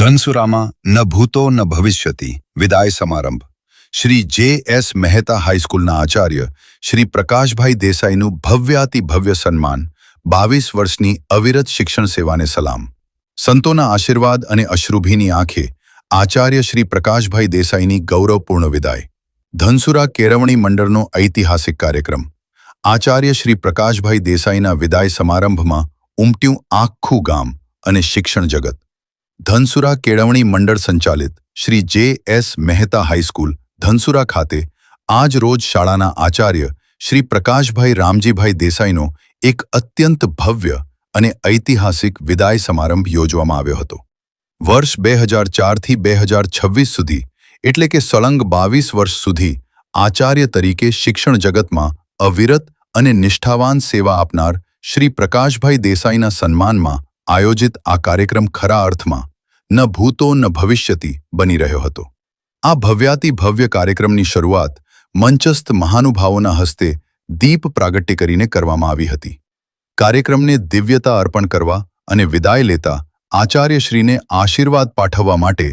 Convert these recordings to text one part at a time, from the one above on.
ધનસુરામાં ન ભૂતો ન ભવિષ્યતિ વિદાય સમારંભ શ્રી જે.એસ. મહેતા હાઈસ્કૂલના આચાર્ય શ્રી પ્રકાશભાઈ દેસાઈનું ભવ્યાતિભવ્ય સન્માન 22 વર્ષની અવિરત શિક્ષણ સેવાને સલામ. સંતોના આશીર્વાદ અને અશ્રુભીની આંખે આચાર્ય શ્રી પ્રકાશભાઈ દેસાઈની ગૌરવપૂર્ણ વિદાય. ધનસુરા કેળવણી મંડળનો ઐતિહાસિક કાર્યક્રમ. આચાર્ય શ્રી પ્રકાશભાઈ દેસાઈના વિદાય સમારંભમાં ઉમટ્યું આખું ગામ અને શિક્ષણ જગત. ધનસુરા કેળવણી મંડળ સંચાલિત શ્રી જે.એસ. મહેતા હાઈસ્કૂલ ધનસુરા ખાતે આજ રોજ શાળાના આચાર્ય શ્રી પ્રકાશભાઈ રામજીભાઈ દેસાઈનો એક અત્યંત ભવ્ય અને ઐતિહાસિક વિદાય સમારંભ યોજવામાં આવ્યો હતો. વર્ષ 2004થી 2026 સુધી એટલે કે સળંગ 22 વર્ષ સુધી આચાર્ય તરીકે શિક્ષણ જગતમાં અવિરત અને નિષ્ઠાવાન સેવા આપનાર શ્રી પ્રકાશભાઈ દેસાઈના સન્માનમાં આયોજિત આ કાર્યક્રમ ખરા અર્થમાં ન ભૂતો ન ભવિષ્યતિ બની રહ્યો હતો. આ ભવ્યાતિભવ્ય કાર્યક્રમની શરૂઆત મંચસ્થ મહાનુભાવોના હસ્તે દીપ પ્રાગટ્ય કરીને કરવામાં આવી હતી. કાર્યક્રમને દિવ્યતા અર્પણ કરવા અને વિદાય લેતા આચાર્યશ્રીને આશીર્વાદ પાઠવવા માટે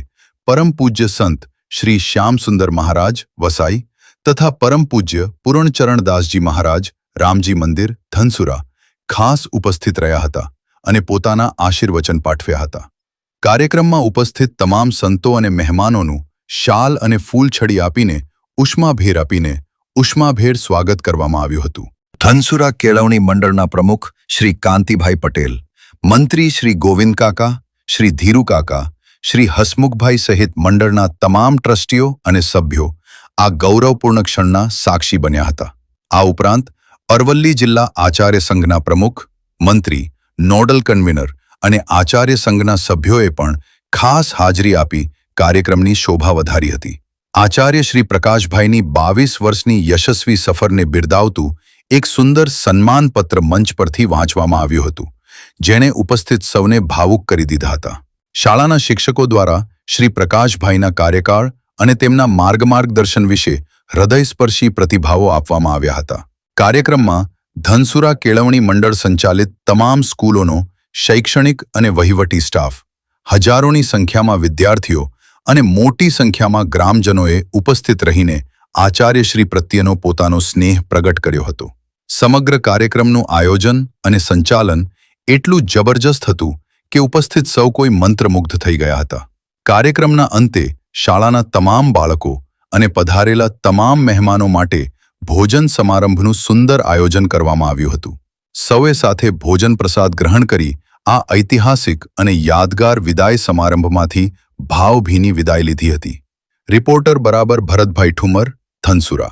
પરમ પૂજ્ય સંત શ્રી શ્યામસુંદર મહારાજ વસાઈ તથા પરમ પૂજ્ય પૂર્ણચરણદાસજી મહારાજ રામજી મંદિર ધનસુરા ખાસ ઉપસ્થિત રહ્યા હતા અને પોતાના આશીર્વચન પાઠવ્યા હતા. કાર્યક્રમમાં ઉપસ્થિત તમામ સંતો અને મહેમાનોનું શાલ અને ફૂલછડી આપીને ઉષ્માભેર સ્વાગત કરવામાં આવ્યું હતું. ધનસુરા કેળવણી મંડળના પ્રમુખ શ્રી કાંતિભાઈ પટેલ, મંત્રી શ્રી ગોવિંદ કાકા, શ્રી ધીરુ કાકા, શ્રી હસમુખભાઈ સહિત મંડળના તમામ ટ્રસ્ટીઓ અને સભ્યો આ ગૌરવપૂર્ણ ક્ષણના સાક્ષી બન્યા હતા. આ ઉપરાંત અરવલ્લી જિલ્લા આચાર્ય સંઘના પ્રમુખ, મંત્રી, નોડલ કન્વીનર અને આચાર્ય સંઘના સભ્યોએ પણ ખાસ હાજરી આપી કાર્યક્રમની શોભા વધારી હતી. આચાર્ય શ્રી પ્રકાશભાઈની 22 વર્ષની યશસ્વી સફરને બિરદાવતું એક સુંદર સન્માનપત્ર મંચ પરથી વાંચવામાં આવ્યું હતું, જેણે ઉપસ્થિત સૌને ભાવુક કરી દીધા હતા. શાળાના શિક્ષકો દ્વારા શ્રી પ્રકાશભાઈના કાર્યકાળ અને તેમના માર્ગદર્શન વિશે હૃદયસ્પર્શી પ્રતિભાવો આપવામાં આવ્યા હતા. કાર્યક્રમમાં ધનસુરા કેળવણી મંડળ સંચાલિત તમામ સ્કૂલોનો શૈક્ષણિક અને વહીવટી સ્ટાફ, હજારોની સંખ્યામાં વિદ્યાર્થીઓ અને મોટી સંખ્યામાં ગ્રામજનોએ ઉપસ્થિત રહીને આચાર્યશ્રી પ્રત્યેનો પોતાનો સ્નેહ પ્રગટ કર્યો હતો. સમગ્ર કાર્યક્રમનું આયોજન અને સંચાલન એટલું જબરજસ્ત હતું કે ઉપસ્થિત સૌ કોઈ મંત્રમુગ્ધ થઈ ગયા હતા. કાર્યક્રમના અંતે શાળાના તમામ બાળકો અને પધારેલા તમામ મહેમાનો માટે ભોજન સમારંભનું સુંદર આયોજન કરવામાં આવ્યું હતું. સૌએ સાથે ભોજન પ્રસાદ ગ્રહણ કરી આ ઐતિહાસિક અને યાદગાર વિદાય સમારંભમાંથી ભાવભીની વિદાય લીધી હતી. રિપોર્ટર બરાબર ભરતભાઈ ઠુમર, ધનસુરા.